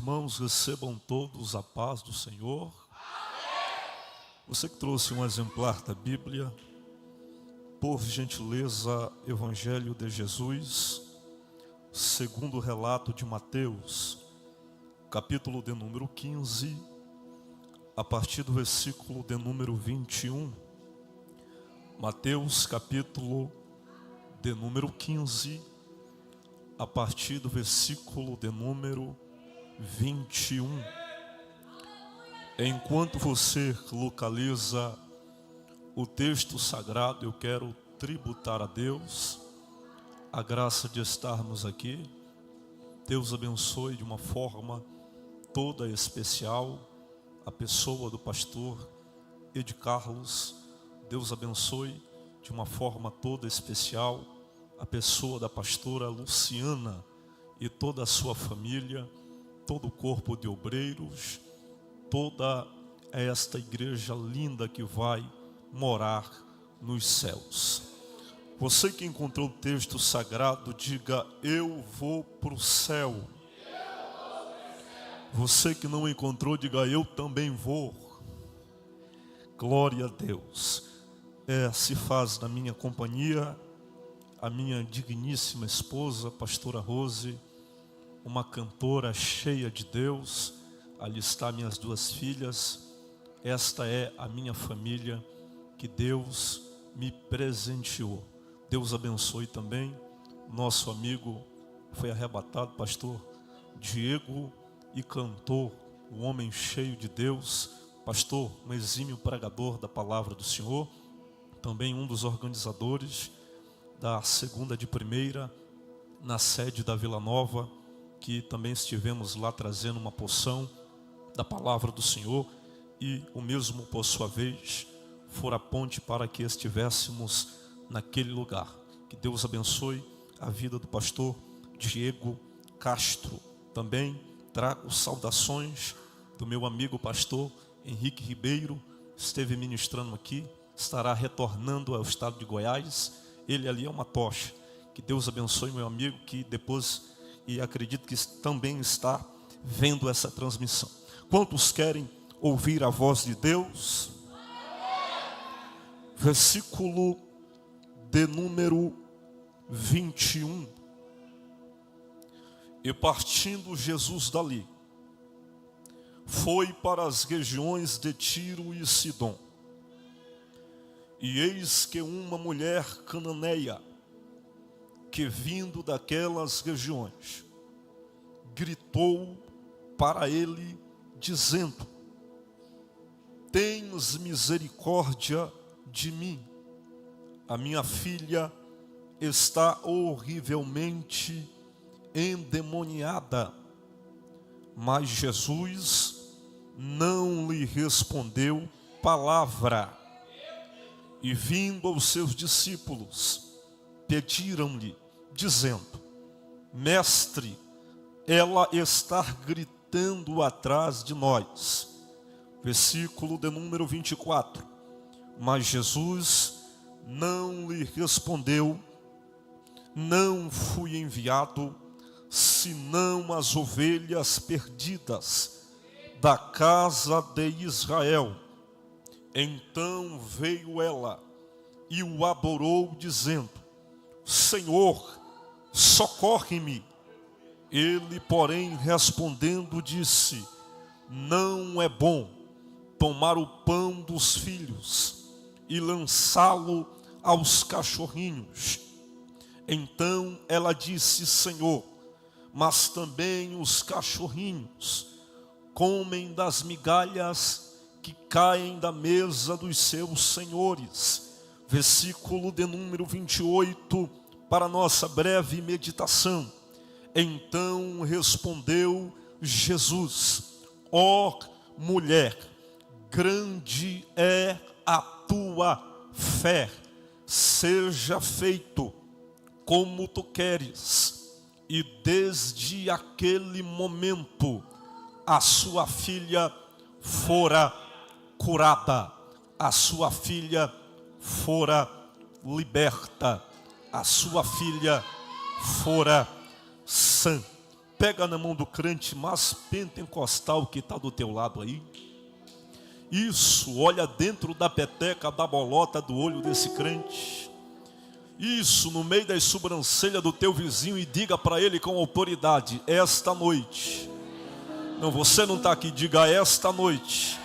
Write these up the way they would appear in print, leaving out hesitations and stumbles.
irmãos, recebam todos a paz do Senhor. Você que trouxe um exemplar da Bíblia, por gentileza, Evangelho de Jesus, segundo o relato de Mateus, capítulo de número 15, a partir do versículo de número 21. Mateus, capítulo de número 15, a partir do versículo de número 21. Enquanto você localiza o texto sagrado, eu quero tributar a Deus a graça de estarmos aqui. Deus abençoe de uma forma toda especial a pessoa do pastor Ed Carlos. Deus abençoe de uma forma toda especial a pessoa da pastora Luciana e toda a sua família, todo o corpo de obreiros, toda esta igreja linda que vai morar nos céus. Você que encontrou o texto sagrado, diga: eu vou para o céu. Você que não encontrou, diga: eu também vou. Glória a Deus. Se faz na minha companhia a minha digníssima esposa, pastora Rose, uma cantora cheia de Deus. Ali estão minhas duas filhas. Esta é a minha família que Deus me presenteou. Deus abençoe também nosso amigo, foi arrebatado, pastor Diego, e cantor, um homem cheio de Deus, pastor, um exímio pregador da palavra do Senhor, também um dos organizadores da segunda de primeira, na sede da Vila Nova, que também estivemos lá trazendo uma porção da palavra do Senhor, e o mesmo, por sua vez, for a ponte para que estivéssemos naquele lugar. Que Deus abençoe a vida do pastor Diego Castro. Também trago saudações do meu amigo pastor Henrique Ribeiro, esteve ministrando aqui, estará retornando ao estado de Goiás. Ele ali é uma tocha. Que Deus abençoe meu amigo, que depois, e acredito que também está vendo essa transmissão. Quantos querem ouvir a voz de Deus? Versículo de número 21. E partindo Jesus dali, foi para as regiões de Tiro e Sidom. E eis que uma mulher cananeia, que vindo daquelas regiões, gritou para ele, dizendo: tens misericórdia de mim, a minha filha está horrivelmente endemoniada. Mas Jesus não lhe respondeu palavra. E vindo aos seus discípulos, pediram-lhe, dizendo: mestre, ela está gritando atrás de nós. Versículo de número 24. Mas Jesus não lhe respondeu: não fui enviado senão as ovelhas perdidas da casa de Israel. Então veio ela e o adorou, dizendo: Senhor, socorre-me. Ele, porém, respondendo, disse: não é bom tomar o pão dos filhos e lançá-lo aos cachorrinhos. Então ela disse: Senhor, mas também os cachorrinhos comem das migalhas que caem da mesa dos seus senhores. Versículo de número 28, para nossa breve meditação. Então respondeu Jesus: ó mulher, grande é a tua fé, seja feito como tu queres. E desde aquele momento a sua filha fora curada, a sua filha fora liberta, a sua filha fora sã. Pega na mão do crente mais pentecostal que está do teu lado aí. Isso, olha dentro da peteca, da bolota do olho desse crente. Isso, no meio das sobrancelhas do teu vizinho, e diga para ele com autoridade: esta noite. Não, você não está aqui, diga: esta noite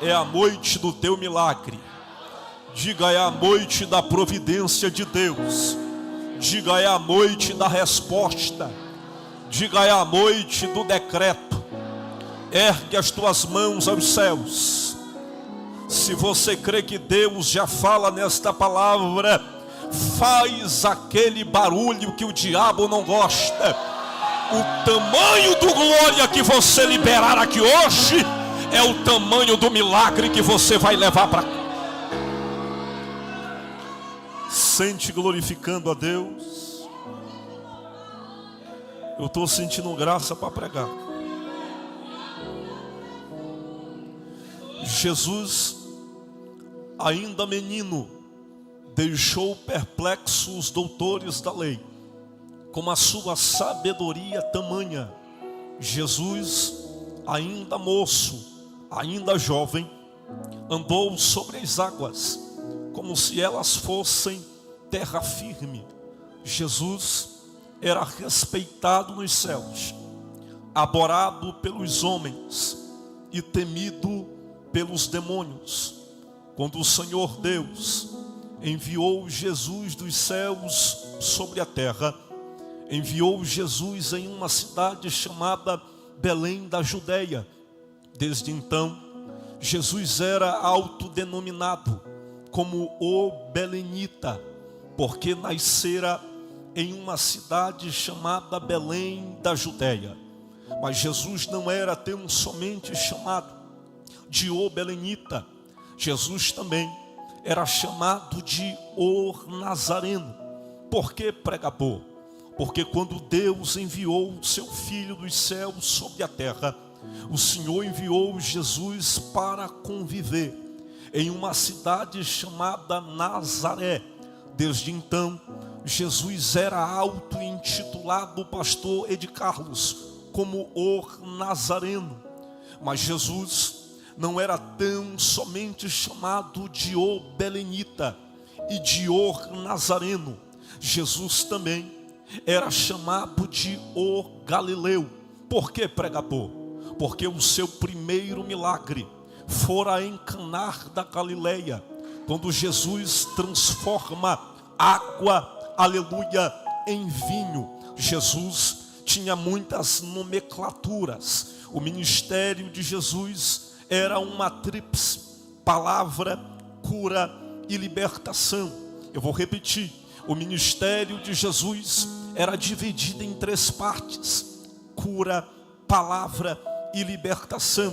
é a noite do teu milagre. Diga: é a noite da providência de Deus. Diga: é a noite da resposta. Diga: é a noite do decreto. Ergue as tuas mãos aos céus. Se você crê que Deus já fala nesta palavra, faz aquele barulho que o diabo não gosta. O tamanho do glória que você liberar aqui hoje é o tamanho do milagre que você vai levar para cá. Sente glorificando a Deus. Eu estou sentindo graça para pregar. Jesus, ainda menino, deixou perplexos os doutores da lei, com a sua sabedoria tamanha. Jesus, ainda moço, ainda jovem, andou sobre as águas, como se elas fossem terra firme. Jesus era respeitado nos céus, adorado pelos homens e temido pelos demônios. Quando o Senhor Deus enviou Jesus dos céus sobre a terra, enviou Jesus em uma cidade chamada Belém da Judeia. Desde então, Jesus era autodenominado como o belenita, porque nascera em uma cidade chamada Belém da Judeia. Mas Jesus não era tão somente chamado de o belenita. Jesus também era chamado de o Nazareno. Por que, pregador? Porque quando Deus enviou o seu Filho dos céus sobre a terra, o Senhor enviou Jesus para conviver em uma cidade chamada Nazaré. Desde então, Jesus era auto-intitulado pastor Ed Carlos como o Nazareno. Mas Jesus não era tão somente chamado de o belenita e de o Nazareno. Jesus também era chamado de o Galileu. Por que, pregador? Porque o seu primeiro milagre fora em Caná da Galileia, quando Jesus transforma água, aleluia, em vinho. Jesus tinha muitas nomenclaturas. O ministério de Jesus era uma tríplice: palavra, cura e libertação. Eu vou repetir: o ministério de Jesus era dividido em 3 partes: cura, palavra e libertação.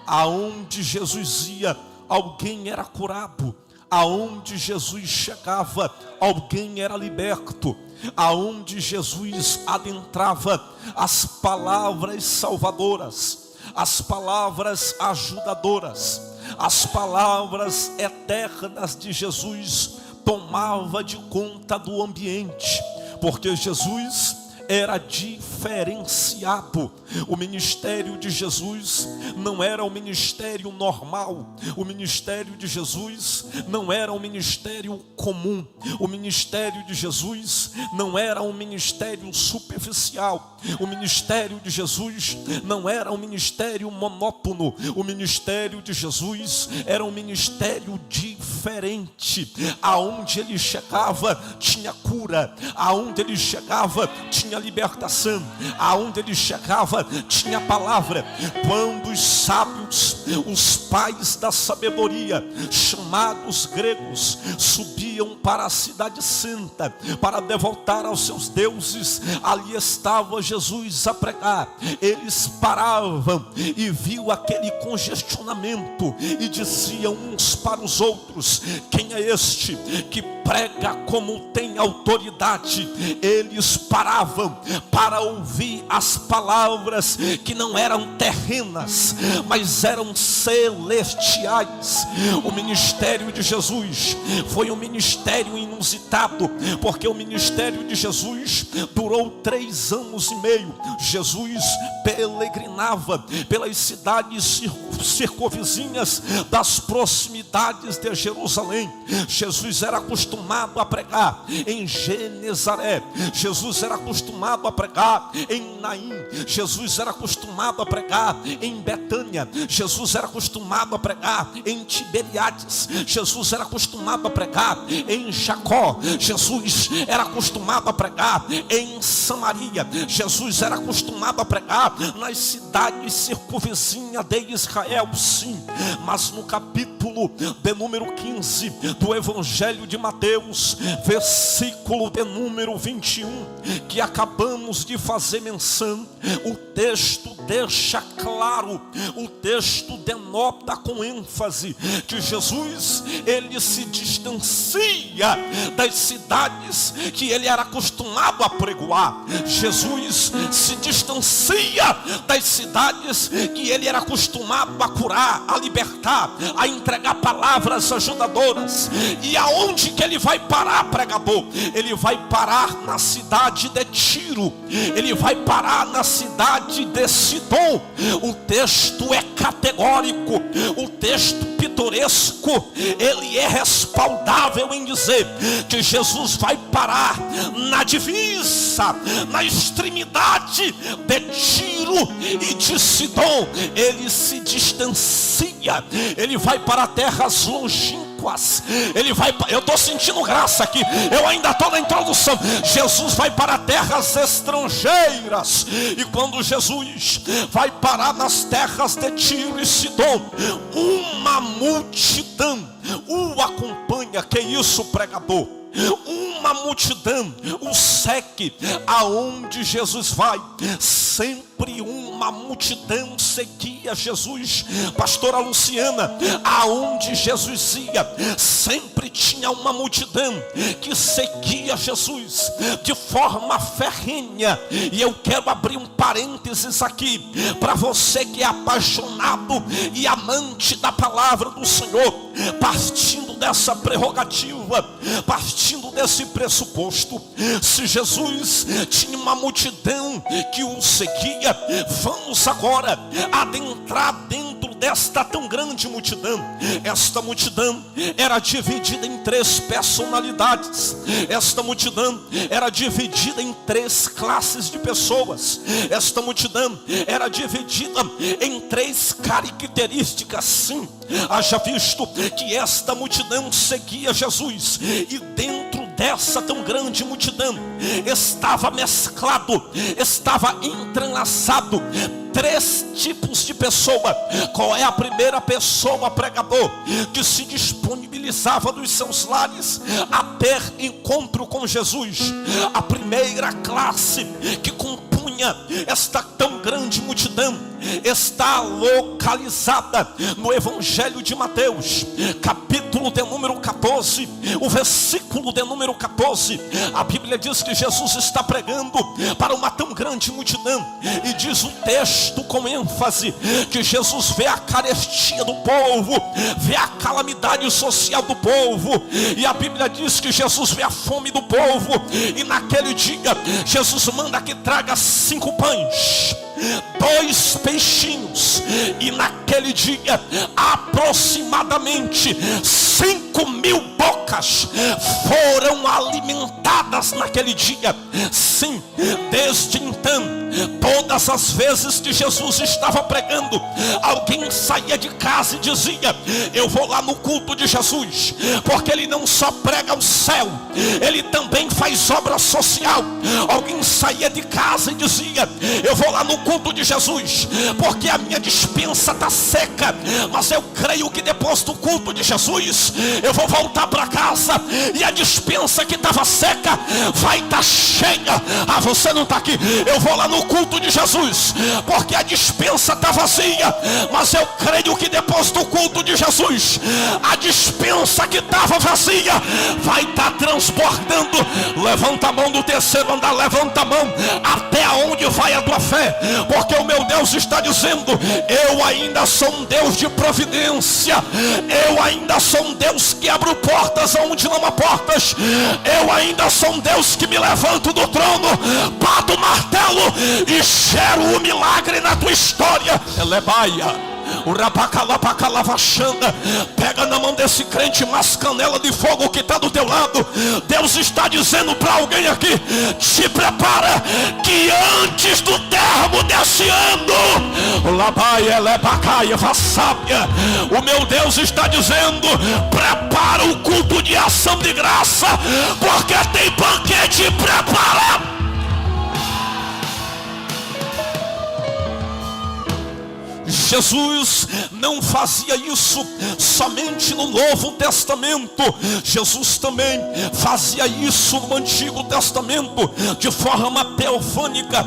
Aonde Jesus ia, alguém era curado. Aonde Jesus chegava, alguém era liberto. Aonde Jesus adentrava, as palavras salvadoras, as palavras ajudadoras, as palavras eternas de Jesus tomava de conta do ambiente, porque Jesus era diferenciado. O ministério de Jesus não era um ministério normal. O ministério de Jesus não era um ministério comum. O ministério de Jesus não era um ministério superficial. O ministério de Jesus não era um ministério monótono. O ministério de Jesus era um ministério diferente. Aonde ele chegava tinha cura, aonde ele chegava tinha libertação, aonde ele chegava tinha palavra. Quando os sábios, os pais da sabedoria, chamados gregos, subiam para a cidade santa para devotar aos seus deuses, ali estava Jesus a pregar. Eles paravam e viam aquele congestionamento e diziam uns para os outros: quem é este que prega como tem autoridade? Eles paravam para ouvir as palavras que não eram terrenas, mas eram celestiais. O ministério de Jesus foi um ministério em inusitado, porque o ministério de Jesus durou 3 anos e meio. Jesus peregrinava pelas cidades circunvizinhas das proximidades de Jerusalém. Jesus era acostumado a pregar em Genezaré, Jesus era acostumado a pregar em Naim, Jesus era acostumado a pregar em Betânia, Jesus era acostumado a pregar em Tiberiades, Jesus era acostumado a pregar em Jacó, Jesus era acostumado a pregar em Samaria, Jesus era acostumado a pregar nas cidades circunvizinhas de Israel, sim. Mas no capítulo de número 15 do Evangelho de Mateus, versículo de número 21, que acabamos de fazer menção, o texto deixa claro, o texto denota com ênfase que Jesus, ele se distancia das cidades que ele era acostumado a pregoar. Jesus se distancia das cidades que ele era acostumado a curar, a libertar, a entregar palavras ajudadoras. E aonde que ele vai parar, pregador? Ele vai parar na cidade de Tiro, ele vai parar na cidade de Sidom. O texto é categórico, o texto pitoresco, ele é respaldável em dizer que Jesus vai parar na divisa, na extremidade de Tiro e de Sidom. Ele se distancia, ele vai para terras longínquas, ele vai, eu estou sentindo graça aqui, eu ainda estou na introdução. Jesus vai para terras estrangeiras, e quando Jesus vai parar nas terras de Tiro e Sidom, uma multidão o acompanha. Que isso, pregador? Uma multidão o segue aonde Jesus vai. Sempre uma multidão seguia Jesus. Pastora Luciana, aonde Jesus ia, sempre tinha uma multidão que seguia Jesus de forma ferrenha. E eu quero abrir um parênteses aqui para você que é apaixonado e amante da palavra do Senhor, partindo dessa prerrogativa, partindo desse pressuposto. Se Jesus tinha uma multidão que o seguia, vamos agora adentrar dentro desta tão grande multidão. Esta multidão era dividida em 3 personalidades. Esta multidão era dividida em 3 classes de pessoas. Esta multidão era dividida em 3 características. Sim, haja visto que esta multidão seguia Jesus, e dentro dessa tão grande multidão estava mesclado, estava entrelaçado 3 tipos de pessoa. Qual é a primeira pessoa, pregador? Que se disponibilizava dos seus lares a ter encontro com Jesus. A primeira classe que compunha esta tão grande multidão está localizada no Evangelho de Mateus, capítulo de número 14, o versículo de número 14. A Bíblia diz que Jesus está pregando para uma tão grande multidão, e diz o texto com ênfase que Jesus vê a carestia do povo, vê a calamidade social do povo, e a Bíblia diz que Jesus vê a fome do povo, e naquele dia Jesus manda que traga 5 pães, 2 peixinhos, e naquele dia aproximadamente 5.000 bocas foram alimentadas naquele dia. Sim, desde então, todas as vezes que Jesus estava pregando, alguém saía de casa e dizia: eu vou lá no culto de Jesus, porque ele não só prega o céu, ele também faz obra social. Alguém saía de casa e dizia: eu vou lá no culto de Jesus, porque a minha despensa está seca, mas eu creio que depois do culto de Jesus eu vou voltar para casa e a despensa que estava seca vai estar cheia. Ah, você não está aqui. Eu vou lá no culto de Jesus, porque a despensa está vazia. Mas eu creio que depois do culto de Jesus, a despensa que estava vazia vai estar transbordando. Levanta a mão do terceiro andar, levanta a mão. Até onde vai a tua fé? Porque o meu Deus está dizendo: eu ainda sou um Deus de providência. Eu ainda sou um Deus que abre portas onde não há portas. Eu ainda sou um Deus que me levanto do trono, bato o martelo e gero o milagre na tua história. Elebaia. O rabacalapacalavaxanda. Pega na mão desse crente umas canelas de fogo que está do teu lado. Deus está dizendo para alguém aqui: te prepara, que antes do termo desse ano, o meu Deus está dizendo: prepara o culto de ação de graça, porque tem banquete preparado. Jesus não fazia isso somente no Novo Testamento. Jesus também fazia isso no Antigo Testamento, de forma teofânica.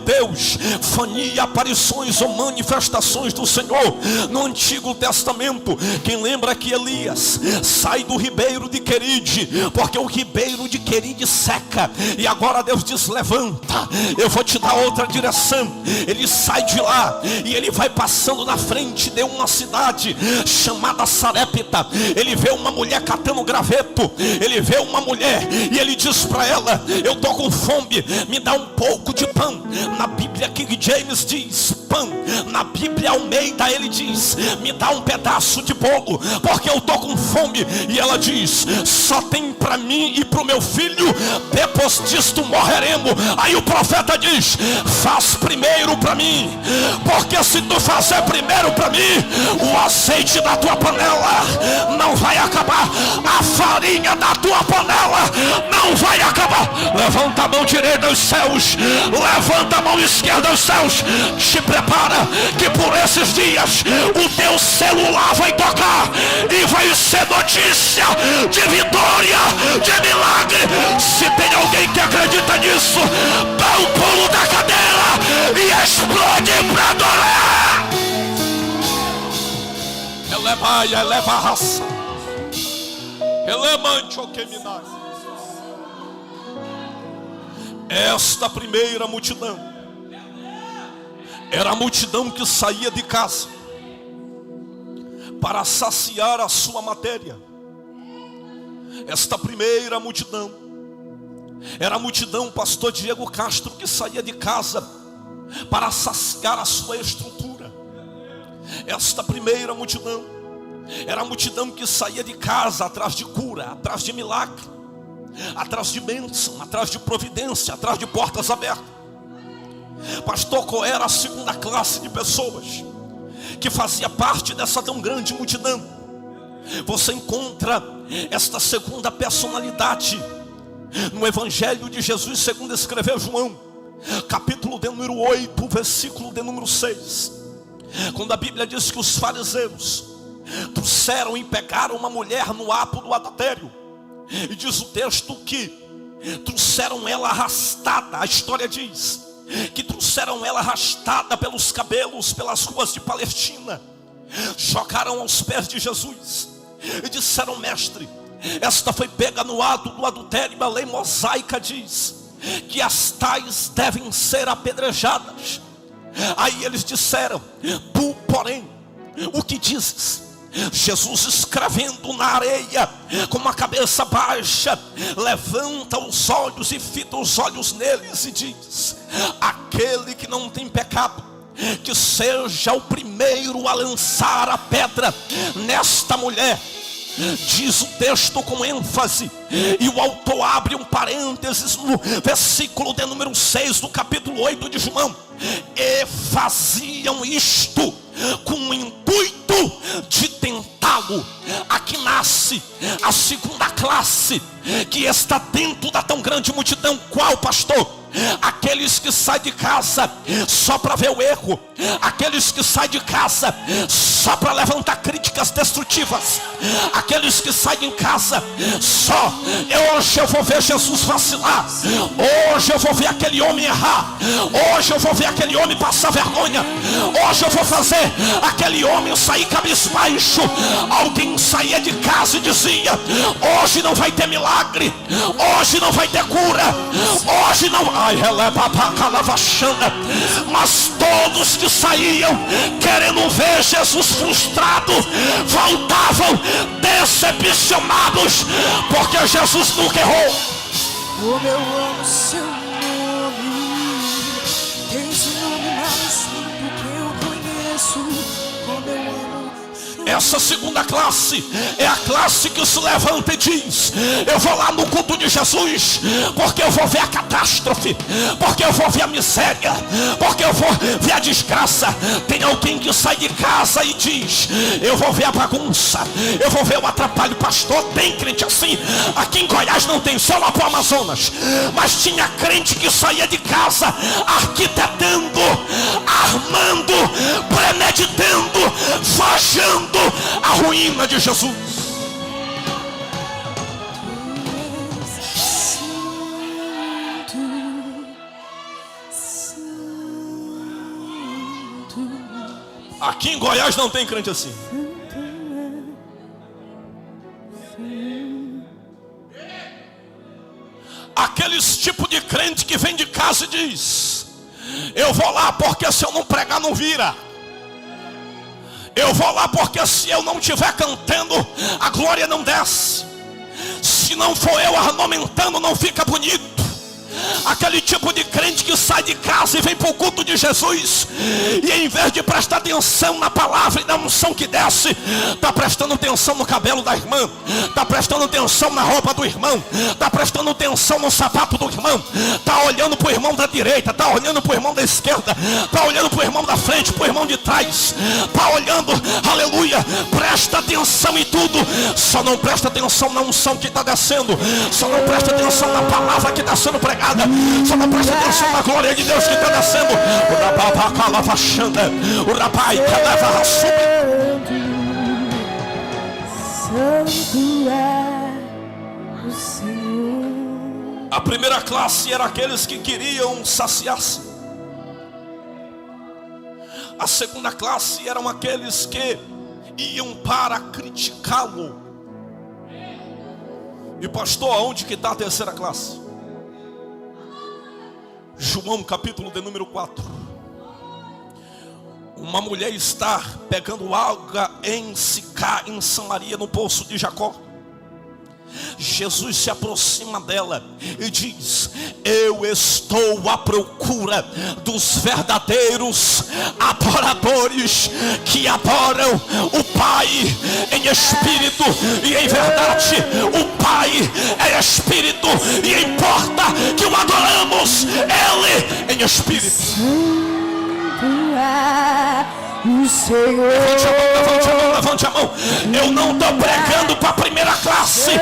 Deus, fania, aparições ou manifestações do Senhor. No Antigo Testamento, quem lembra que Elias sai do ribeiro de Queride, porque o ribeiro de Queride seca, e agora Deus diz: levanta, eu vou te dar outra direção. Ele sai de lá e ele vai passando na frente de uma cidade chamada Sarepta. Ele vê uma mulher catando graveto. Ele vê uma mulher e ele diz para ela: eu tô com fome, me dá um pouco de pão. Na Bíblia King James diz pão. Na Bíblia Almeida ele diz: me dá um pedaço de bolo, porque eu tô com fome. E ela diz: só tem para mim e para o meu filho, depois disto morreremos. Aí o profeta diz: faz primeiro para mim, porque se tu fazer primeiro para mim, o azeite da tua panela não vai acabar, a farinha da tua panela não vai acabar. Levanta a mão direita aos céus, levanta a mão esquerda aos céus. Te prepara, que por esses dias o teu celular vai tocar e vai ser notícia de vitória, de milagre. Se tem alguém que acredita nisso, dá um pulo da cadeira e explode para adorar. Eleva a raça. Elemante o que me dá. Esta primeira multidão era a multidão que saía de casa para saciar a sua matéria. Esta primeira multidão era a multidão, pastor Diego Castro, que saía de casa para saciar a sua estrutura. Esta primeira multidão era a multidão que saía de casa atrás de cura, atrás de milagre, atrás de bênção, atrás de providência, atrás de portas abertas. Pastor, qual era a segunda classe de pessoas que fazia parte dessa tão grande multidão? Você encontra esta segunda personalidade no Evangelho de Jesus segundo escreveu João, capítulo de número 8, versículo de número 6. Quando a Bíblia diz que os fariseus trouxeram e pegaram uma mulher no ato do adultério, e diz o texto que trouxeram ela arrastada. A história diz que trouxeram ela arrastada pelos cabelos pelas ruas de Palestina, jogaram aos pés de Jesus e disseram: mestre, esta foi pega no ato do adultério. A lei mosaica diz que as tais devem ser apedrejadas. Aí eles disseram: tu, porém, o que dizes? Jesus, escrevendo na areia com uma cabeça baixa, levanta os olhos e fita os olhos neles e diz: aquele que não tem pecado, que seja o primeiro a lançar a pedra nesta mulher. Diz o texto com ênfase, e o autor abre um parênteses no versículo de número 6 do capítulo 8 de João: e faziam isto com o intuito de tentá-lo. Aqui nasce a segunda classe que está dentro da tão grande multidão. Qual, pastor? aqueles que saem de casa só para ver o erro, aqueles que saem de casa só para levantar críticas destrutivas, aqueles que saem de casa só, hoje eu vou ver Jesus vacilar, hoje eu vou ver aquele homem errar, hoje eu vou ver aquele homem passar vergonha, hoje eu vou fazer aquele homem sair cabisbaixo. Alguém saía de casa e dizia: hoje não vai ter milagre, hoje não vai ter cura, hoje não. Mas todos que saíam querendo ver Jesus frustrado voltavam decepcionados, porque Jesus nunca errou. Como eu amo seu nome, tens o nome mais lindo que eu conheço. Como eu amo. Essa segunda classe é a classe que se levanta e diz: eu vou lá no culto de Jesus, porque eu vou ver a catástrofe, porque eu vou ver a miséria, porque eu vou ver a desgraça. Tem alguém que sai de casa e diz: eu vou ver a bagunça, eu vou ver o atrapalho. Pastor, tem crente assim? Aqui em Goiás não tem, só lá pro Amazonas. Mas tinha crente que saía de casa arquitetando, armando, premeditando, forjando a ruína de Jesus. Aqui em Goiás não tem crente assim. Aqueles tipo de crente que vem de casa e diz: eu vou lá porque se eu não pregar não vira. Eu vou lá porque se eu não estiver cantando, a glória não desce. Se não for eu ornamentando, não fica bonito. Aquele tipo de crente que sai de casa e vem para o culto de Jesus, e em vez de prestar atenção na palavra e na unção que desce, está prestando atenção no cabelo da irmã, está prestando atenção na roupa do irmão, está prestando atenção no sapato do irmão, está olhando para o irmão da direita, está olhando para o irmão da esquerda, está olhando para o irmão da frente, para o irmão de trás, está olhando, aleluia, presta atenção em tudo, só não presta atenção na unção que está descendo, só não presta atenção na palavra que está sendo pregada, só não presta atenção na glória de Deus que está descendo. O rabai que leva a Santo é o Senhor. A primeira classe era aqueles que queriam saciar-se. A segunda classe eram aqueles que iam para criticá-lo. E pastor, aonde que está a terceira classe? João capítulo de número 4. Uma mulher está pegando água em Sicá, em Samaria, no poço de Jacó. Jesus se aproxima dela e diz: eu estou à procura dos verdadeiros adoradores que adoram o Pai em espírito e em verdade. O Pai é espírito e importa que o adoramos Ele em espírito. O Senhor. Levante a mão. Eu não estou pregando para a primeira classe,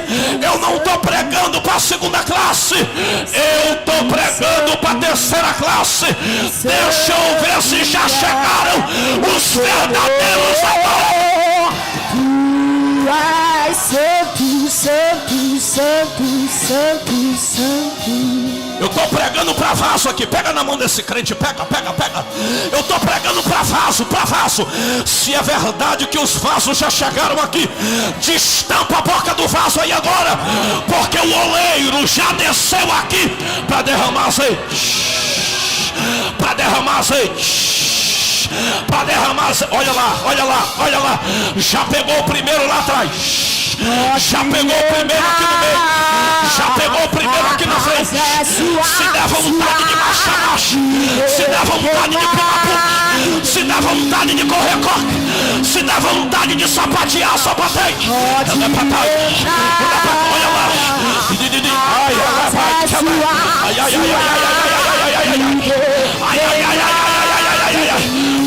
eu não estou pregando para a segunda classe, eu estou pregando para a terceira classe. Deixa eu ver se já chegaram os verdadeiros adoradores. Tu és santo, santo, santo, santo, santo. Eu estou pregando para vaso aqui. Pega na mão desse crente. Pega. Eu estou pregando para vaso, Se é verdade que os vasos já chegaram aqui, destampa a boca do vaso aí agora, porque o oleiro já desceu aqui para derramar azeite. Para derramar azeite. Olha lá. Já pegou o primeiro lá atrás. Já pegou o primeiro aqui no meio. Já pegou o primeiro aqui na frente. Se der vontade de marcha. Se der vontade de pular, se der vontade de correr, corre. Se der vontade de sapatear, sapateia. Olha lá.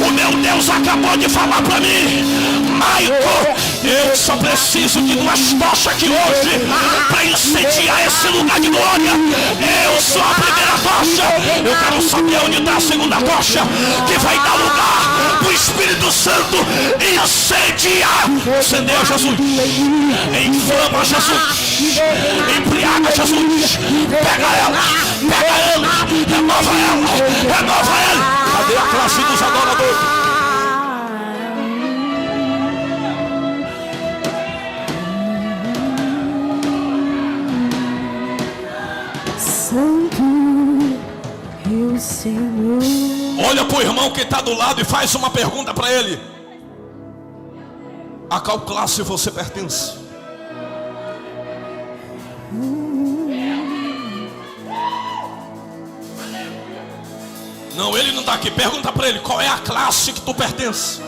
O meu Deus acabou de falar para mim. Eu só preciso de 2 tochas aqui hoje para incendiar esse lugar de glória. Eu sou a primeira tocha. Eu quero saber onde está a segunda tocha, que vai dar lugar para o Espírito Santo incendiar. Incendeia, Jesus. Inflama, Jesus. Embriaga, Jesus. Pega ela, renova ela. Cadê a classe dos adoradores? Senhor. Olha para o irmão que está do lado e faz uma pergunta para ele: a qual classe você pertence? Não, ele não está aqui. Pergunta para ele: qual é a classe que tu pertence?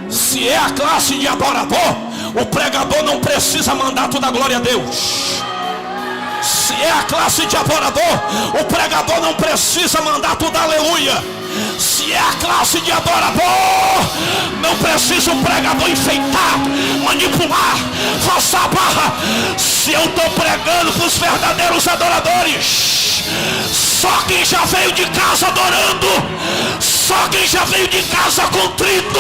Se é a classe de adorador, o pregador não precisa mandar tu dar glória a Deus. Se é a classe de adorador, o pregador não precisa mandar tu dar aleluia. Se é a classe de adorador, não precisa o pregador enfeitar, manipular, forçar a barra. Se eu estou pregando para os verdadeiros adoradores, só quem já veio de casa adorando, só quem já veio de casa contrito,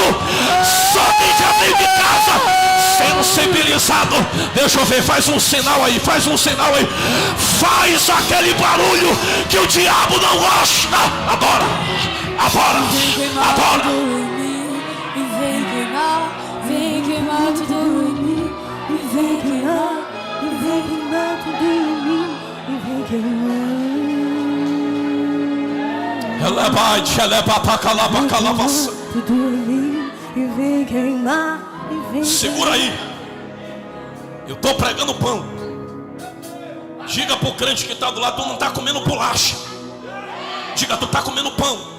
só quem já veio de casa sensibilizado. Deixa eu ver, faz um sinal aí, faz aquele barulho que o diabo não gosta. Adora. Vem queimar tudo em mim, vem queimar tudo em mim, vem queimar. Tudo em mim, vem queimar. Segura aí. Eu estou pregando pão. Diga para o crente que está do lado: tu não está comendo bolacha. Diga: tu está comendo pão.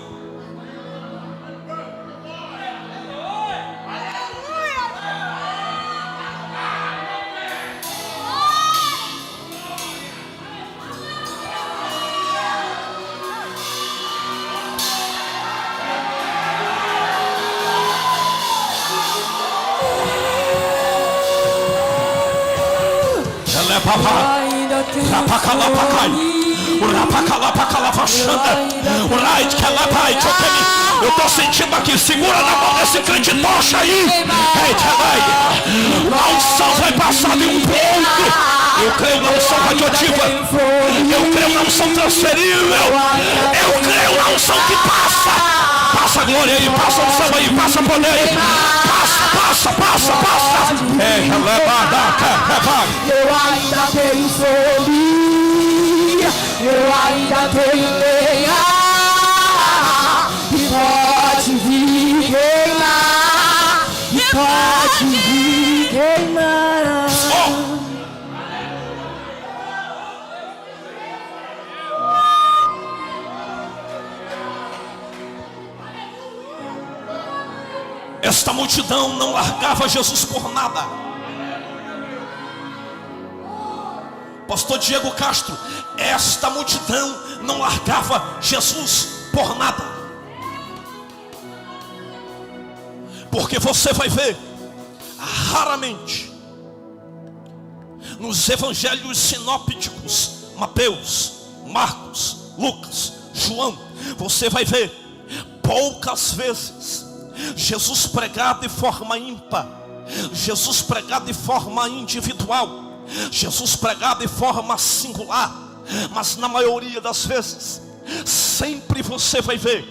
Eu estou sentindo aqui. Segura na mão desse crente tocha aí. A unção vai passar de um ponto. Eu creio na unção radioativa. Eu creio na unção transferível. Eu creio na unção que passa. Passa glória aí, passa unção aí, passa poder aí. Passa. Eu ainda tenho fome, eu ainda tenho lenha, e pode vir queimar, Esta multidão não largava Jesus por nada. Pastor Diego Castro, esta multidão não largava Jesus por nada. Porque você vai ver, raramente, nos evangelhos sinópticos, Mateus, Marcos, Lucas, João, você vai ver, poucas vezes, Jesus pregado de forma ímpar, Jesus pregado de forma individual, Jesus pregado de forma singular. Mas na maioria das vezes, sempre você vai ver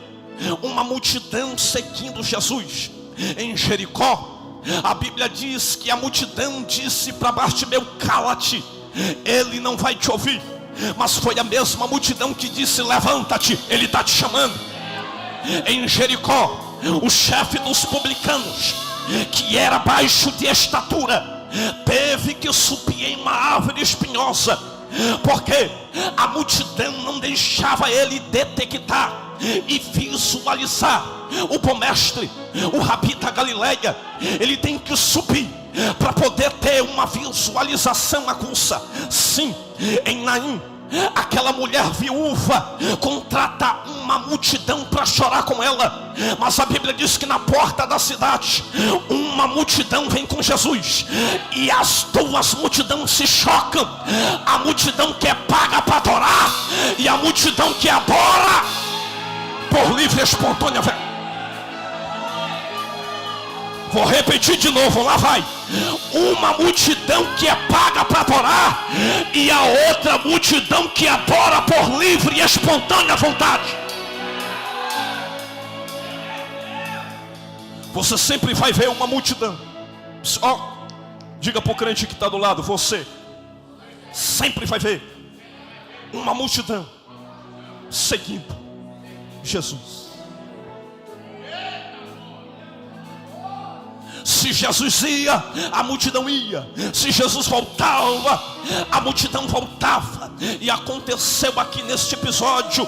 uma multidão seguindo Jesus. Em Jericó, a Bíblia diz que a multidão disse para Bartimeu: cala-te, ele não vai te ouvir. Mas foi a mesma multidão que disse: levanta-te, ele está te chamando. Em Jericó, o chefe dos publicanos, que era baixo de estatura, teve que subir em uma árvore espinhosa, porque a multidão não deixava ele detectar e visualizar o bom mestre, o Rabi da Galileia. Ele tem que subir para poder ter uma visualização aguça. Sim, em Naim, Aquela mulher viúva contrata uma multidão para chorar com ela, mas a Bíblia diz que na porta da cidade uma multidão vem com Jesus, e as duas multidões se chocam. A multidão que é paga para adorar e a multidão que adora por livre e espontânea vontade. Vou repetir de novo, lá vai. Uma multidão que é paga para adorar e a outra multidão que adora por livre e espontânea vontade. Você sempre vai ver uma multidão. Diga para o crente que está do lado, você sempre vai ver uma multidão seguindo Jesus. Se Jesus ia, a multidão ia. Se Jesus voltava, a multidão voltava. E aconteceu aqui neste episódio,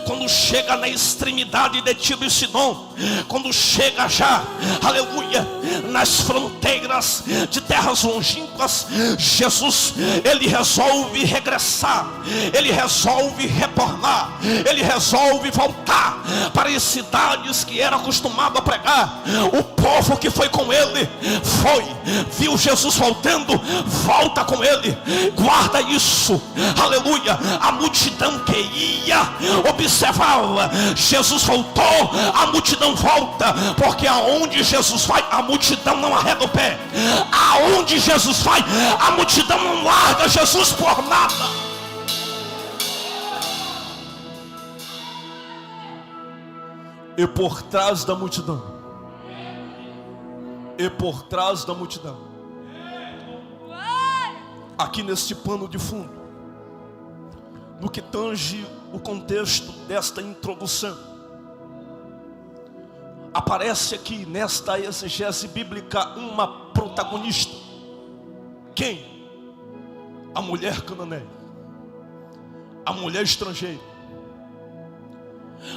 quando chega na extremidade de Tiro e Sidom, quando chega já, aleluia, nas fronteiras de terras longínquas, Jesus, ele resolve regressar, ele resolve retornar, ele resolve voltar para as cidades que era acostumado a pregar. O povo que foi com ele viu Jesus voltando, volta com ele. Guarda isso, aleluia. A multidão que ia observava, Jesus voltou, a multidão volta, porque aonde Jesus vai, a multidão não arrega o pé. Aonde Jesus vai, a multidão não larga Jesus por nada. E por trás da multidão, aqui neste pano de fundo, no que tange o contexto desta introdução, aparece aqui nesta exegese bíblica uma protagonista. Quem? A mulher cananeia, a mulher estrangeira.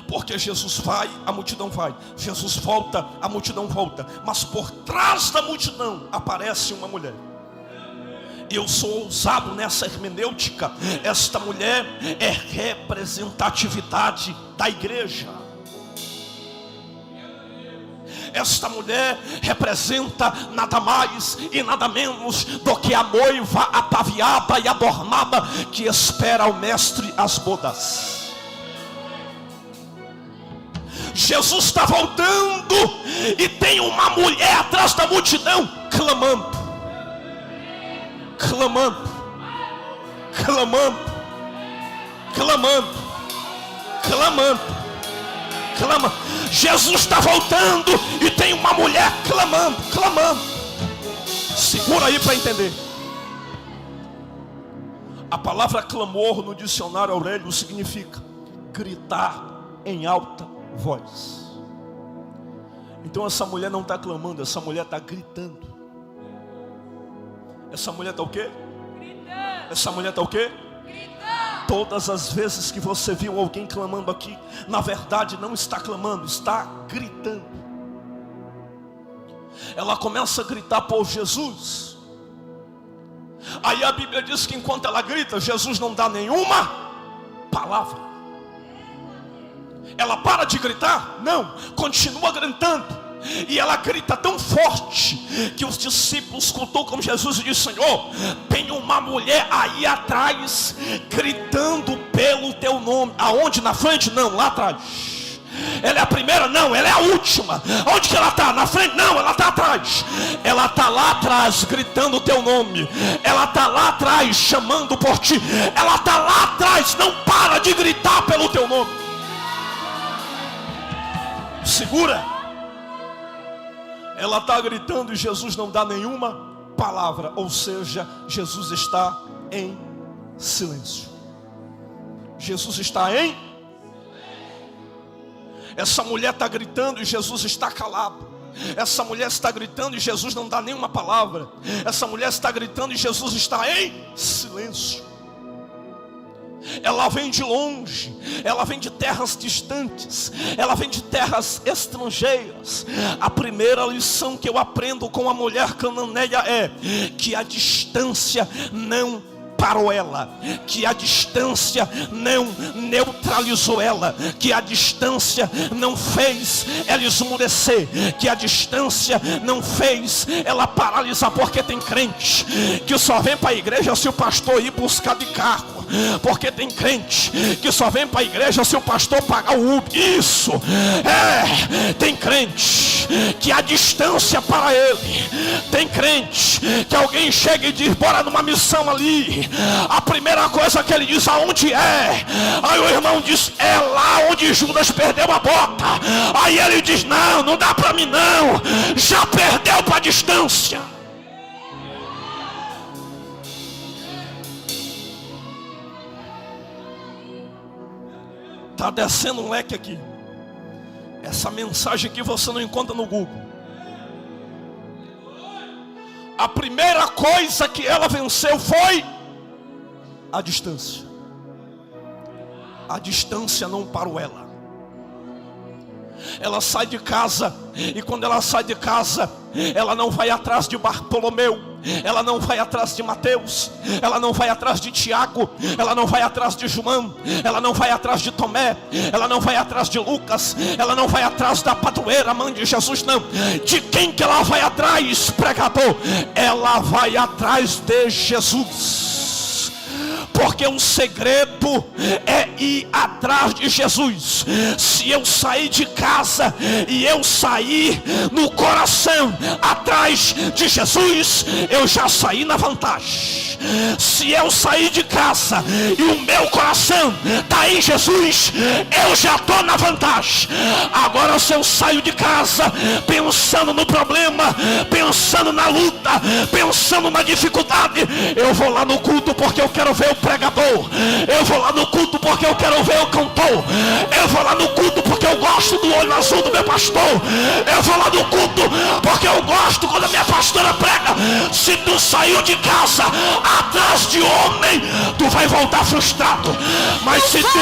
Porque Jesus vai, a multidão vai. Jesus volta, a multidão volta. Mas por trás da multidão aparece uma mulher. Eu sou ousado nessa hermenêutica. Esta mulher é representatividade da igreja. Esta mulher representa nada mais e nada menos do que a noiva ataviada e adornada que espera o mestre às bodas. Jesus está voltando e tem uma mulher atrás da multidão clamando, clamando, clamando, clamando, clamando, clamando. Jesus está voltando e tem uma mulher clamando, clamando. Segura aí para entender. A palavra clamor no dicionário Aurélio significa gritar em alta voz. Então essa mulher não está clamando, essa mulher está gritando. Essa mulher está o quê? Gritando. Essa mulher está o quê? Gritando. Todas as vezes que você viu alguém clamando aqui, na verdade não está clamando, está gritando. Ela começa a gritar por Jesus. Aí a Bíblia diz que enquanto ela grita, Jesus não dá nenhuma palavra. Ela para de gritar? Não, continua gritando. E ela grita tão forte que os discípulos cutucam Jesus e diz: Senhor, tem uma mulher aí atrás gritando pelo teu nome. Aonde? Na frente? Não, lá atrás. Ela é a primeira? Não, ela é a última. Onde que ela está? Na frente? Não, ela está atrás. Ela está lá atrás gritando o teu nome. Ela está lá atrás chamando por ti. Ela está lá atrás, não para de gritar pelo teu nome. Segura. Ela está gritando e Jesus não dá nenhuma palavra. Ou seja, Jesus está em silêncio. Jesus está em silêncio. Essa mulher está gritando e Jesus está calado. Essa mulher está gritando e Jesus não dá nenhuma palavra. Essa mulher está gritando e Jesus está em silêncio. Ela vem de longe, ela vem de terras distantes, ela vem de terras estrangeiras. A primeira lição que eu aprendo com a mulher cananeia é que a distância não parou ela, que a distância não neutralizou ela, que a distância não fez ela esmurecer, que a distância não fez ela paralisar. Porque tem crente que só vem para a igreja se o pastor ir buscar de carro. Porque tem crente que só vem para a igreja se o pastor pagar o Uber. Isso, tem crente que a distância para ele. Tem crente que alguém chega e diz: bora numa missão ali. A primeira coisa que ele diz: aonde é? Aí o irmão diz: é lá onde Judas perdeu a bota. Aí ele diz: não, não dá para mim não. Já perdeu para a distância. Está descendo um leque aqui. Essa mensagem que você não encontra no Google. A primeira coisa que ela venceu foi a distância. A distância não parou ela. Ela sai de casa, e quando ela sai de casa, ela não vai atrás de Bartolomeu, ela não vai atrás de Mateus, ela não vai atrás de Tiago, ela não vai atrás de João, ela não vai atrás de Tomé, ela não vai atrás de Lucas, ela não vai atrás da padroeira, mãe de Jesus, não. De quem que ela vai atrás, pregador? Ela vai atrás de Jesus. Porque o segredo é ir atrás de Jesus. Se eu sair de casa e eu sair no coração atrás de Jesus, eu já saí na vantagem. Se eu sair de casa e o meu coração está em Jesus, eu já estou na vantagem. Agora, se eu saio de casa pensando no problema, pensando na luta, pensando na dificuldade, eu vou lá no culto porque eu quero ver o pregador. Eu vou lá no culto porque eu quero ver o cantor. Eu vou lá no culto porque eu gosto do olho azul do meu pastor. Eu vou lá no culto porque eu gosto quando a minha pastora prega. Se tu saiu de casa atrás de homem, tu vai voltar frustrado. Mas se tu...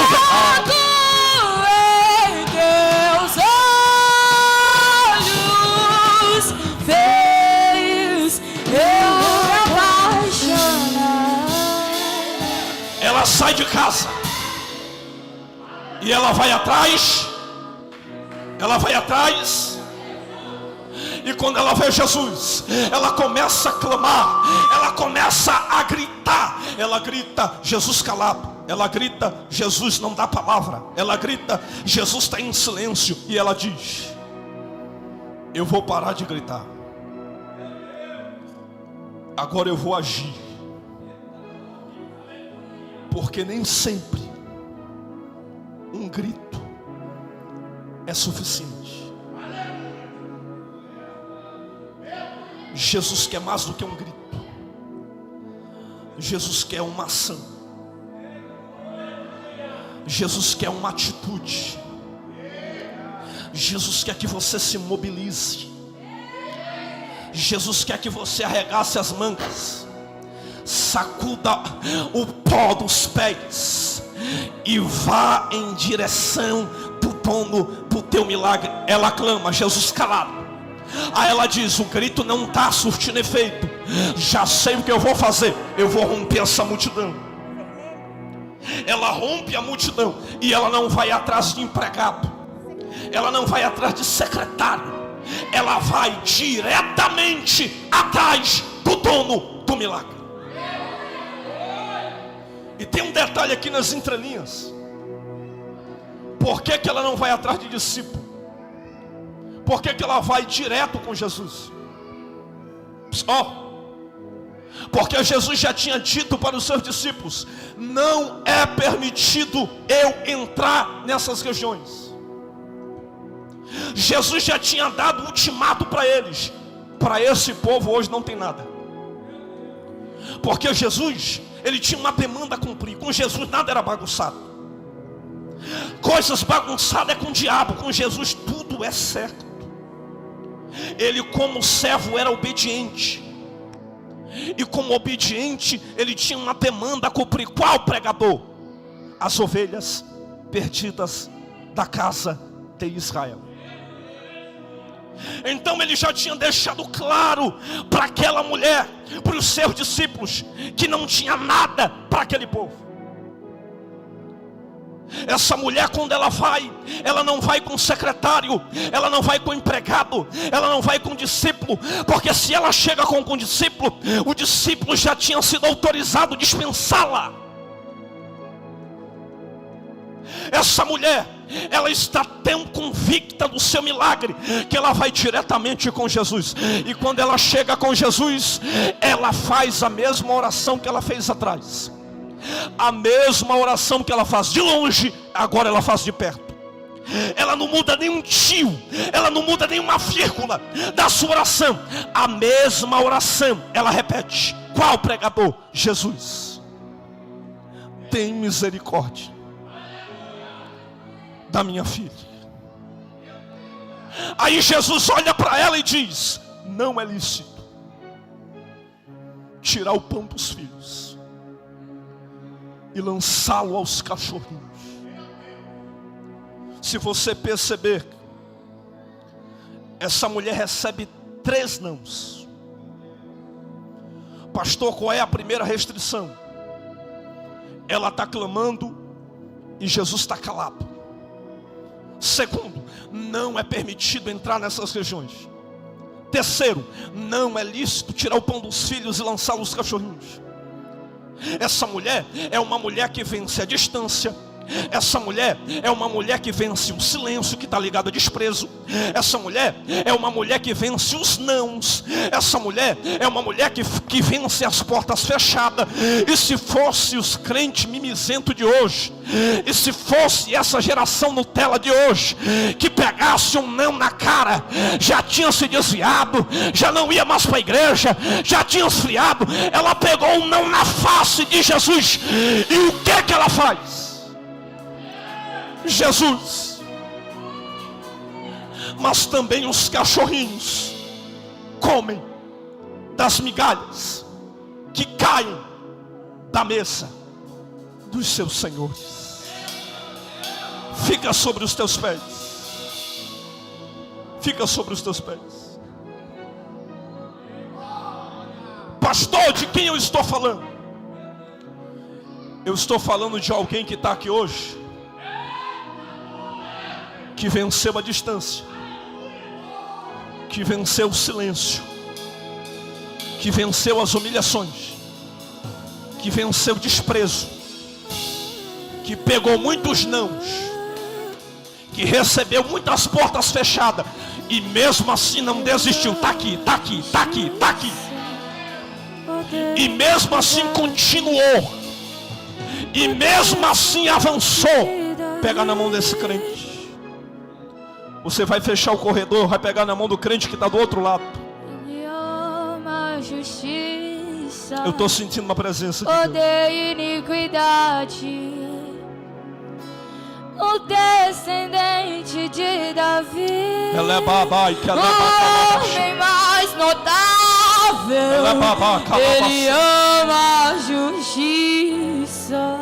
Ela sai de casa e ela vai atrás. E quando ela vê Jesus, ela começa a clamar, ela começa a gritar. Ela grita: Jesus calado. Ela grita: Jesus não dá palavra. Ela grita: Jesus está em silêncio. E ela diz: eu vou parar de gritar, agora eu vou agir. Porque nem sempre um grito é suficiente. Jesus quer mais do que um grito. Jesus quer uma ação. Jesus quer uma atitude. Jesus quer que você se mobilize. Jesus quer que você arregace as mangas, sacuda o pó dos pés e vá em direção pro dono, pro teu milagre. Ela clama: Jesus calado. Aí ela diz: o grito não está surtindo efeito. Já sei o que eu vou fazer. Eu vou romper essa multidão. Ela rompe a multidão e ela não vai atrás de empregado, ela não vai atrás de secretário, ela vai diretamente atrás do dono do milagre. E tem um detalhe aqui nas entrelinhas. Por que que ela não vai atrás de discípulo? Por que que ela vai direto com Jesus? Porque Jesus já tinha dito para os seus discípulos: não é permitido eu entrar nessas regiões. Jesus já tinha dado ultimato para eles: para esse povo hoje não tem nada. Porque Jesus, ele tinha uma demanda a cumprir. Com Jesus nada era bagunçado. Coisas bagunçadas é com o diabo. Com Jesus tudo é certo. Ele, como servo, era obediente. E como obediente, ele tinha uma demanda a cumprir. Qual pregador? As ovelhas perdidas da casa de Israel. Então ele já tinha deixado claro para aquela mulher, para os seus discípulos, que não tinha nada para aquele povo. Essa mulher, quando ela não vai com secretário, ela não vai com empregado, ela não vai com discípulo, porque se ela chega com o discípulo já tinha sido autorizado a dispensá-la. Essa mulher, ela está tão convicta do seu milagre, que ela vai diretamente com Jesus. E quando ela chega com Jesus, ela faz a mesma oração que ela fez atrás. A mesma oração que ela faz de longe, agora ela faz de perto. Ela não muda nenhum tio, ela não muda nenhuma vírgula da sua oração. A mesma oração ela repete. Qual pregador? Jesus. Tem misericórdia da minha filha. Aí Jesus olha para ela e diz: não é lícito tirar o pão dos filhos e lançá-lo aos cachorrinhos. Se você perceber, essa mulher recebe 3 nãos. Pastor, qual é a primeira restrição? Ela está clamando e Jesus está calado. Segundo, não é permitido entrar nessas regiões. Terceiro, não é lícito tirar o pão dos filhos e lançá-lo aos cachorrinhos. Essa mulher é uma mulher que vence a distância. Essa mulher é uma mulher que vence o silêncio, que está ligado a desprezo. Essa mulher é uma mulher que vence os nãos. Essa mulher é uma mulher que vence as portas fechadas. E se fosse os crentes mimizentos de hoje, e se fosse essa geração Nutella de hoje, que pegasse um não na cara, já tinha se desviado, já não ia mais para a igreja, já tinha esfriado. Ela pegou um não na face de Jesus. E o que ela faz? Jesus. Mas também os cachorrinhos comem das migalhas que caem da mesa dos seus senhores. Fica sobre os teus pés. Fica sobre os teus pés. Pastor, de quem eu estou falando? Eu estou falando de alguém que está aqui hoje, que venceu a distância, que venceu o silêncio, que venceu as humilhações, que venceu o desprezo, que pegou muitos nãos, que recebeu muitas portas fechadas e mesmo assim não desistiu. Está aqui, está aqui, está aqui, está aqui. E mesmo assim continuou. E mesmo assim avançou. Pega na mão desse crente. Você vai fechar o corredor, vai pegar na mão do crente que está do outro lado. Eu estou sentindo uma presença de Deus. Odeia iniquidade, o descendente de Davi, Ela é babá e que ela é o homem mais notável. Ela é babá, ele ama a justiça.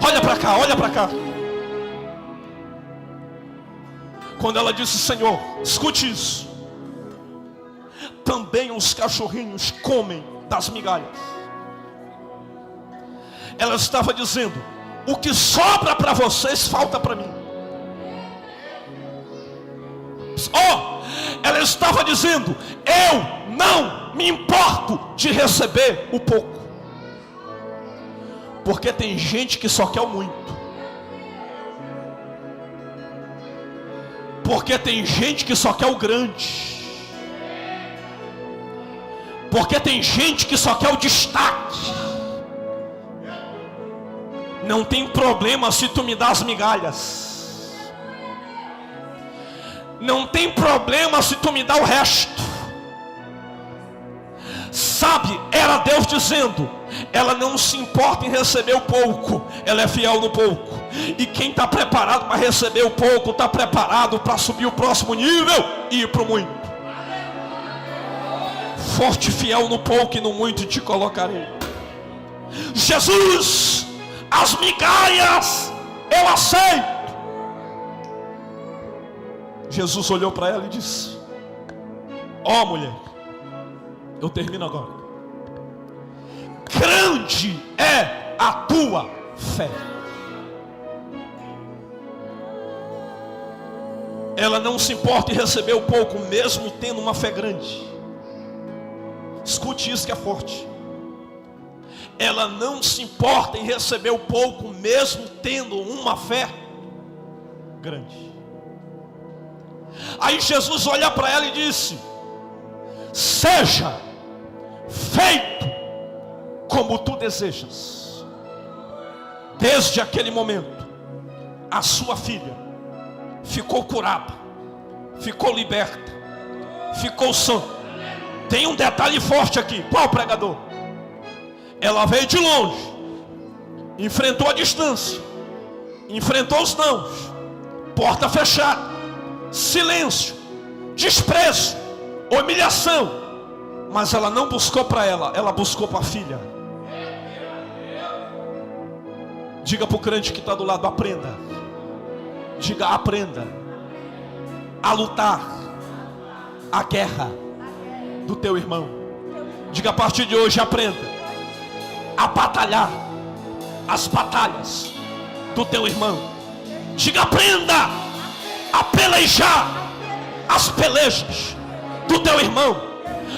Olha para cá, olha para cá. Quando ela disse: Senhor, escute isso. Também os cachorrinhos comem das migalhas. Ela estava dizendo: o que sobra para vocês falta para mim. Ela estava dizendo: eu não me importo de receber o pouco. Porque tem gente que só quer o muito. Porque tem gente que só quer o grande. Porque tem gente que só quer o destaque. Não tem problema se tu me dá as migalhas. Não tem problema se tu me dá o resto. Sabe, era Deus dizendo: ela não se importa em receber o pouco, ela é fiel no pouco. E quem está preparado para receber o pouco, está preparado para subir o próximo nível e ir para o muito. Forte e fiel no pouco, e no muito te colocarei. Jesus, as migalhas eu aceito. Jesus olhou para ela e disse: ó mulher, eu termino agora. Grande é a tua fé. Ela não se importa em receber o pouco, mesmo tendo uma fé grande. Escute isso que é forte. Ela não se importa em receber o pouco, mesmo tendo uma fé grande. Aí Jesus olha para ela e disse: seja feito como tu desejas. Desde aquele momento, a sua filha ficou curada, ficou liberta, ficou sã. Tem um detalhe forte aqui. Qual, pregador? Ela veio de longe, enfrentou a distância, enfrentou os nãos, porta fechada, silêncio, desprezo, humilhação. Mas ela não buscou para ela, ela buscou para a filha. Diga para o crente que está do lado: aprenda. Diga: aprenda a lutar a guerra do teu irmão. Diga: a partir de hoje, aprenda a batalhar as batalhas do teu irmão. Diga: aprenda a pelejar as pelejas do teu irmão.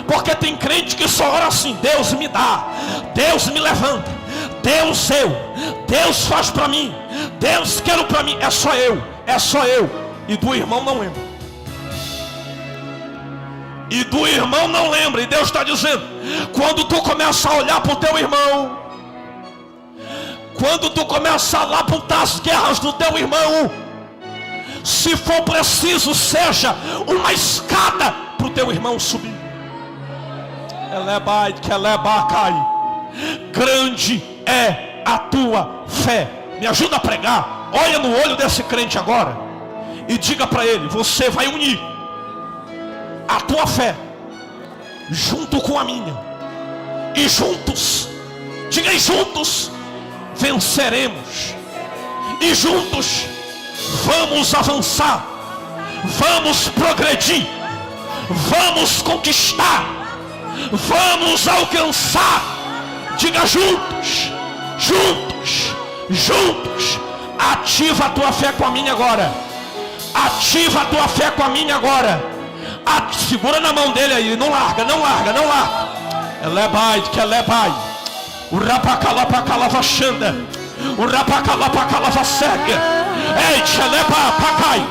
Porque tem crente que só ora assim: Deus me dá, Deus me levanta, Deus faz para mim, Deus quero para mim. É só eu. E do irmão não lembra. E do irmão não lembra. E Deus está dizendo: quando tu começa a olhar para o teu irmão, quando tu começa a labutar as guerras do teu irmão, se for preciso, seja uma escada para o teu irmão subir. Grande é a tua fé. Me ajuda a pregar. Olha no olho desse crente agora e diga para ele: você vai unir a tua fé junto com a minha, e juntos, diga aí, juntos venceremos, e juntos vamos avançar, vamos progredir, vamos conquistar, vamos alcançar. Diga: juntos, juntos, juntos. Ativa a tua fé com a minha agora. Ativa a tua fé com a minha agora. Segura na mão dele aí, não larga. Elebai, que elebai. O rapacalapacalava xanda. O rapacalapacalava cega. Ei, tcheleba, pacai.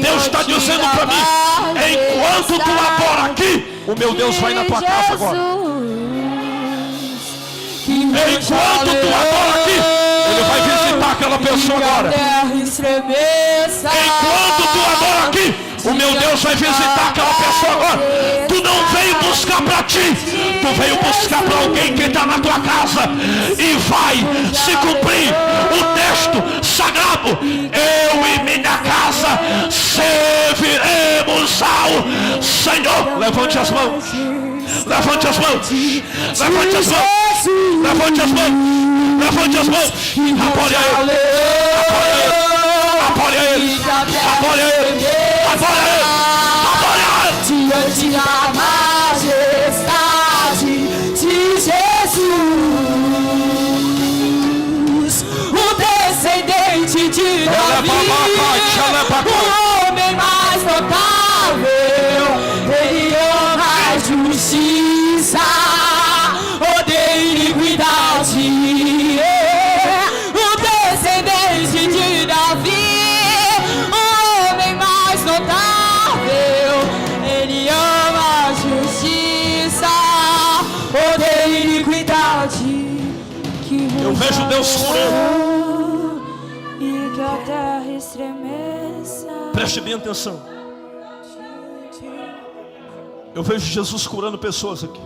Deus está dizendo para mim: enquanto tu adora aqui, o meu Deus vai na tua casa agora. Enquanto tu adora aqui, Ele vai visitar aquela pessoa agora. Enquanto tu adora aqui, o meu Deus vai visitar aquela pessoa agora. Tu não veio buscar para ti, tu veio buscar para alguém que está na tua casa. E vai se cumprir o texto sagrado: eu e minha casa serviremos ao Senhor. Levante as mãos. Levante as mãos. Levante as mãos. Levante as mãos. Levante as mãos. Apoie ele. Apoie ele. Apoie ele. Apoie ele. Apoie ele. Diante da majestade de Jesus, o descendente de Davi, o homem mais notável, ele ama a justiça, odeia iniquidade. O descendente de Davi, o homem mais notável, ele ama a justiça, odeia iniquidade. Eu vejo Deus curando. E que a terra estremeça. Preste bem atenção. Eu vejo Jesus curando pessoas aqui.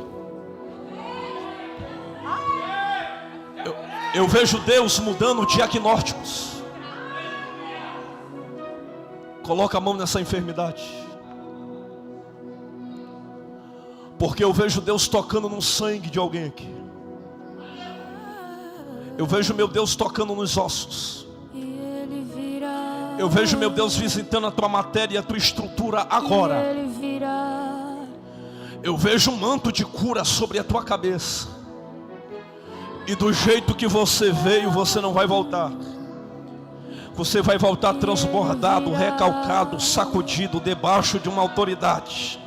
Eu vejo Deus mudando diagnósticos. Coloca a mão nessa enfermidade. Porque eu vejo Deus tocando no sangue de alguém aqui. Eu vejo meu Deus tocando nos ossos. E ele virá Eu vejo, meu Deus, visitando a tua matéria e a tua estrutura agora. Ele virá. Eu vejo um manto de cura sobre a tua cabeça. E do jeito que você veio, você não vai voltar. Você vai voltar transbordado, recalcado, sacudido, debaixo de uma autoridade.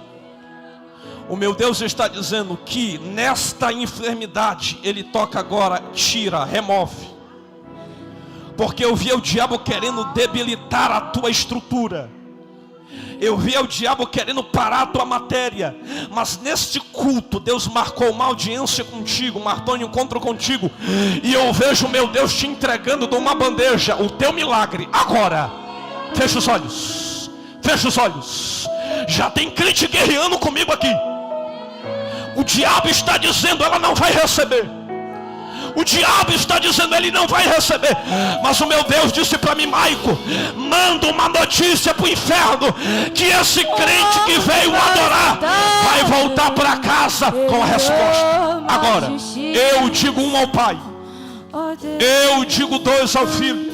O meu Deus está dizendo que nesta enfermidade Ele toca agora, tira, remove. Porque eu via o diabo querendo debilitar a tua estrutura. Eu via o diabo querendo parar a tua matéria. Mas neste culto Deus marcou uma audiência contigo, marcou um encontro contigo. E eu vejo o meu Deus te entregando de uma bandeja o teu milagre agora. Fecha os olhos. Fecha os olhos. Já tem crente guerreando comigo aqui. O diabo está dizendo, ela não vai receber. O diabo está dizendo, ele não vai receber. Mas o meu Deus disse para mim, Maico, manda uma notícia para o inferno, que esse crente que veio adorar vai voltar para casa com a resposta. Agora, eu digo um ao Pai, eu digo dois ao Filho,